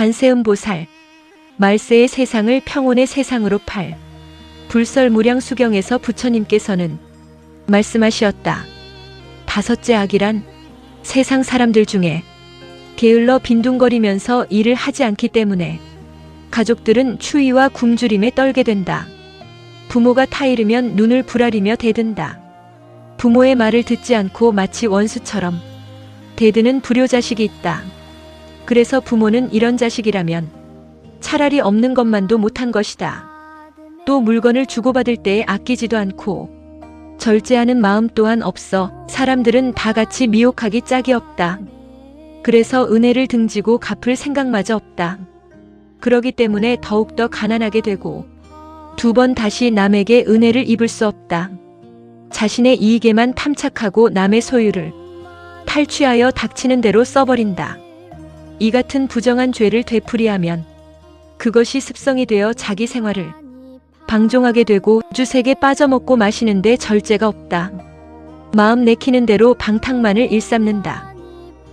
관세음보살, 말세의 세상을 평온의 세상으로 팔. 불설무량수경에서 부처님께서는 말씀하시었다. 다섯째 악이란 세상 사람들 중에 게을러 빈둥거리면서 일을 하지 않기 때문에 가족들은 추위와 굶주림에 떨게 된다. 부모가 타이르면 눈을 부라리며 대든다. 부모의 말을 듣지 않고 마치 원수처럼 대드는 불효자식이 있다. 그래서 부모는 이런 자식이라면 차라리 없는 것만도 못한 것이다. 또 물건을 주고받을 때에 아끼지도 않고 절제하는 마음 또한 없어 사람들은 다 같이 미혹하기 짝이 없다. 그래서 은혜를 등지고 갚을 생각마저 없다. 그러기 때문에 더욱더 가난하게 되고 두 번 다시 남에게 은혜를 입을 수 없다. 자신의 이익에만 탐착하고 남의 소유를 탈취하여 닥치는 대로 써버린다. 이 같은 부정한 죄를 되풀이하면 그것이 습성이 되어 자기 생활을 방종하게 되고 주색에 빠져먹고 마시는데 절제가 없다. 마음 내키는 대로 방탕만을 일삼는다.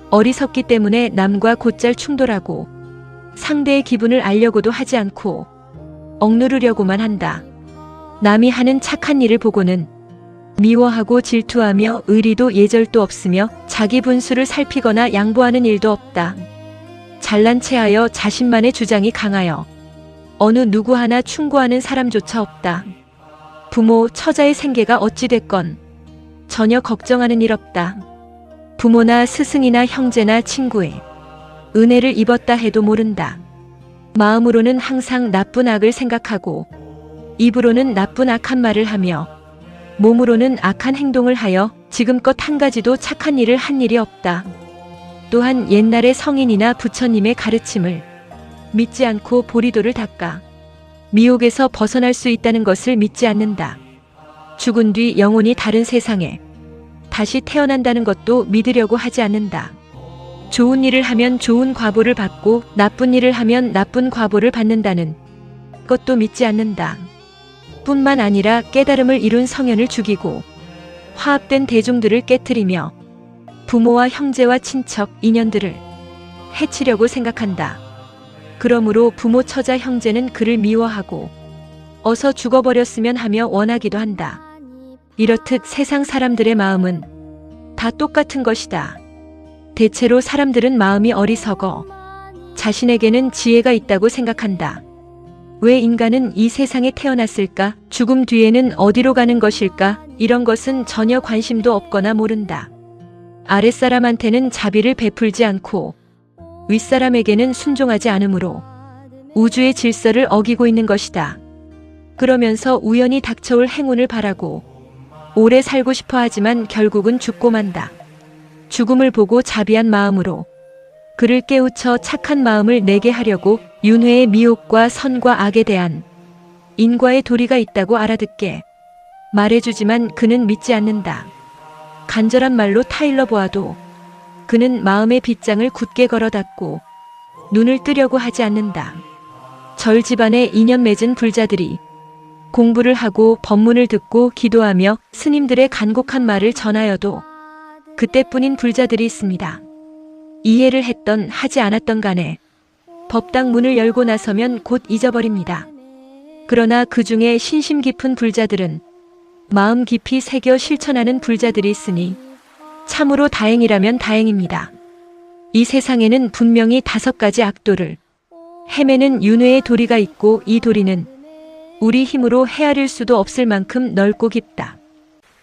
어리석기 때문에 남과 곧잘 충돌하고 상대의 기분을 알려고도 하지 않고 억누르려고만 한다. 남이 하는 착한 일을 보고는 미워하고 질투하며 의리도 예절도 없으며 자기 분수를 살피거나 양보하는 일도 없다. 잘난 체하여 자신만의 주장이 강하여 어느 누구 하나 충고하는 사람조차 없다. 부모, 처자의 생계가 어찌됐건 전혀 걱정하는 일 없다. 부모나 스승이나 형제나 친구의 은혜를 입었다 해도 모른다. 마음으로는 항상 나쁜 악을 생각하고 입으로는 나쁜 악한 말을 하며 몸으로는 악한 행동을 하여 지금껏 한 가지도 착한 일을 한 일이 없다. 또한 옛날의 성인이나 부처님의 가르침을 믿지 않고 보리도를 닦아 미혹에서 벗어날 수 있다는 것을 믿지 않는다. 죽은 뒤 영혼이 다른 세상에 다시 태어난다는 것도 믿으려고 하지 않는다. 좋은 일을 하면 좋은 과보를 받고 나쁜 일을 하면 나쁜 과보를 받는다는 것도 믿지 않는다. 뿐만 아니라 깨달음을 이룬 성현을 죽이고 화합된 대중들을 깨트리며 부모와 형제와 친척, 인연들을 해치려고 생각한다. 그러므로 부모, 처자, 형제는 그를 미워하고 어서 죽어버렸으면 하며 원하기도 한다. 이렇듯 세상 사람들의 마음은 다 똑같은 것이다. 대체로 사람들은 마음이 어리석어 자신에게는 지혜가 있다고 생각한다. 왜 인간은 이 세상에 태어났을까? 죽음 뒤에는 어디로 가는 것일까? 이런 것은 전혀 관심도 없거나 모른다. 아랫사람한테는 자비를 베풀지 않고 윗사람에게는 순종하지 않으므로 우주의 질서를 어기고 있는 것이다. 그러면서 우연히 닥쳐올 행운을 바라고 오래 살고 싶어 하지만 결국은 죽고 만다. 죽음을 보고 자비한 마음으로 그를 깨우쳐 착한 마음을 내게 하려고 윤회의 미혹과 선과 악에 대한 인과의 도리가 있다고 알아듣게 말해주지만 그는 믿지 않는다. 간절한 말로 타일러 보아도 그는 마음의 빗장을 굳게 걸어 닫고 눈을 뜨려고 하지 않는다. 절 집안에 인연 맺은 불자들이 공부를 하고 법문을 듣고 기도하며 스님들의 간곡한 말을 전하여도 그때뿐인 불자들이 있습니다. 이해를 했던 하지 않았던 간에 법당 문을 열고 나서면 곧 잊어버립니다. 그러나 그 중에 신심 깊은 불자들은 마음 깊이 새겨 실천하는 불자들이 있으니 참으로 다행이라면 다행입니다. 이 세상에는 분명히 5가지 악도를 헤매는 윤회의 도리가 있고 이 도리는 우리 힘으로 헤아릴 수도 없을 만큼 넓고 깊다.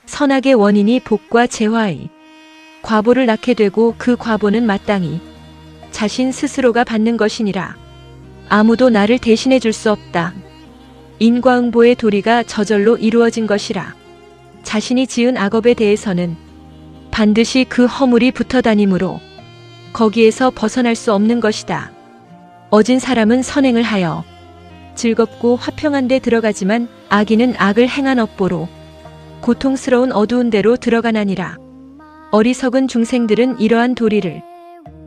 선악의 원인이 복과 재화의 과보를 낳게 되고 그 과보는 마땅히 자신 스스로가 받는 것이니라. 아무도 나를 대신해 줄 수 없다. 인과응보의 도리가 저절로 이루어진 것이라. 자신이 지은 악업에 대해서는 반드시 그 허물이 붙어 다니므로 거기에서 벗어날 수 없는 것이다. 어진 사람은 선행을 하여 즐겁고 화평한 데 들어가지만 악인은 악을 행한 업보로 고통스러운 어두운 데로 들어가나니라. 어리석은 중생들은 이러한 도리를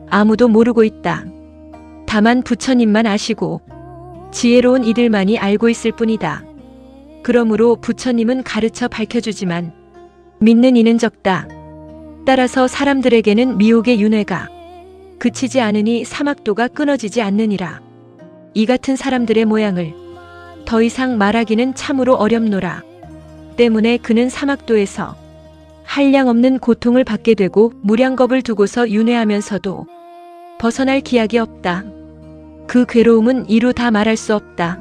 아무도 모르고 있다. 다만 부처님만 아시고 지혜로운 이들만이 알고 있을 뿐이다. 그러므로 부처님은 가르쳐 밝혀주지만 믿는 이는 적다. 따라서 사람들에게는 미혹의 윤회가 그치지 않으니 사막도가 끊어지지 않느니라. 이 같은 사람들의 모양을 더 이상 말하기는 참으로 어렵노라. 때문에 그는 사막도에서 한량없는 고통을 받게 되고 무량겁을 두고서 윤회하면서도 벗어날 기약이 없다. 그 괴로움은 이루 다 말할 수 없다.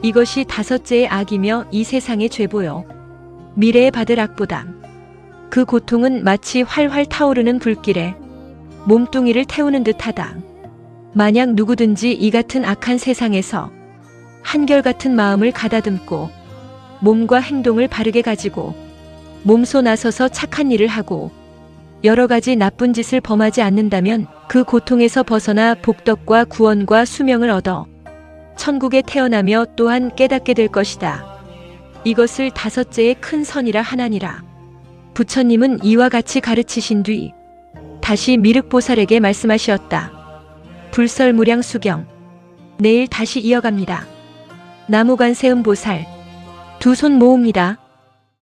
이것이 다섯째의 악이며 이 세상의 죄보요. 미래에 받을 악보다. 그 고통은 마치 활활 타오르는 불길에 몸뚱이를 태우는 듯하다. 만약 누구든지 이 같은 악한 세상에서 한결같은 마음을 가다듬고 몸과 행동을 바르게 가지고 몸소 나서서 착한 일을 하고 여러 가지 나쁜 짓을 범하지 않는다면 그 고통에서 벗어나 복덕과 구원과 수명을 얻어 천국에 태어나며 또한 깨닫게 될 것이다. 이것을 다섯째의 큰 선이라 하나니라. 부처님은 이와 같이 가르치신 뒤 다시 미륵보살에게 말씀하시었다. 불설무량 수경. 내일 다시 이어갑니다. 나무관세음보살. 두 손 모읍니다.